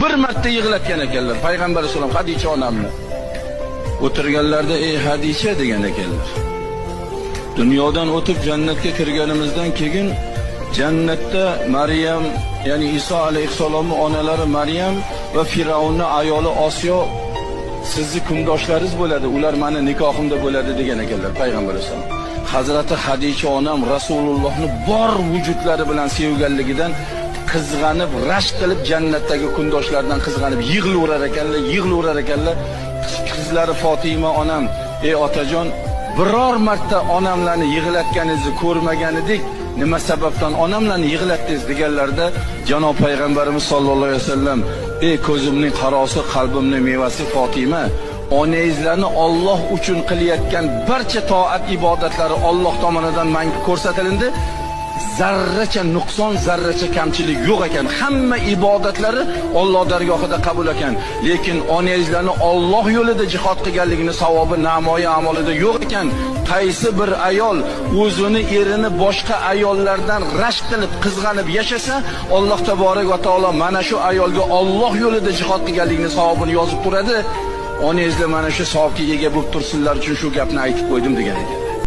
bir marta yig'latgan ekanlar payg'ambar sollallohu alayhi vasallam Hadicha onamni. O'tirganlarda ey Hadicha degan ekanlar. Dunyodan o'tib jannatga kirganimizdan keyin jannatda Maryam, ya'ni Iso alayhissalomning onalari Maryam va Firavunning ayoli Osiyo sizni kundoshlaringiz bo'ladi, ular meni nikohimda bo'ladi degan ekanlar payg'ambar sollallohu alayhi vasallam. Hazrati Hadicha onam Rasulullohni bor vujudlari bilan sevganligidan qizg'anib, rashk qilib jannatdagi kundoshlardan qizg'anib yig'laverar ekanlar. Qizlari Fatima onam, ey otajon, biror marta onamlarni yig'latganingizni ko'rmagan edik. Nima sababdan onamlarni yig'latdingiz deganlarda janob payg'ambarimiz sollallohu alayhi vasallam, ey ko'zimning qarosi, qalbimning mevasi Fatima, onangizlarni Alloh uchun qilayotgan barcha toat ibodatlari Alloh tomonidan menga ko'rsatilindi. Zarracha nuqson, zarracha kamchilik yo'q ekan. Hamma ibodatlari Alloh dargohida qabul ekan. Lekin onangizlarni Alloh yo'lida jihad qilganligini savobi namoyi amalida yo'q ekan. Qaysi bir ayol o'zini erini boshqa ayollardan rashk qilib, qizg'anib yashasa, Alloh taborak va taolo mana shu ayolga Alloh yo'lida jihad qilganligini savobini yozib turadi. Onangizlar mana shu savobga ega bo'lib tursinlar uchun shu gapni aytib qo'ydim degan ekan.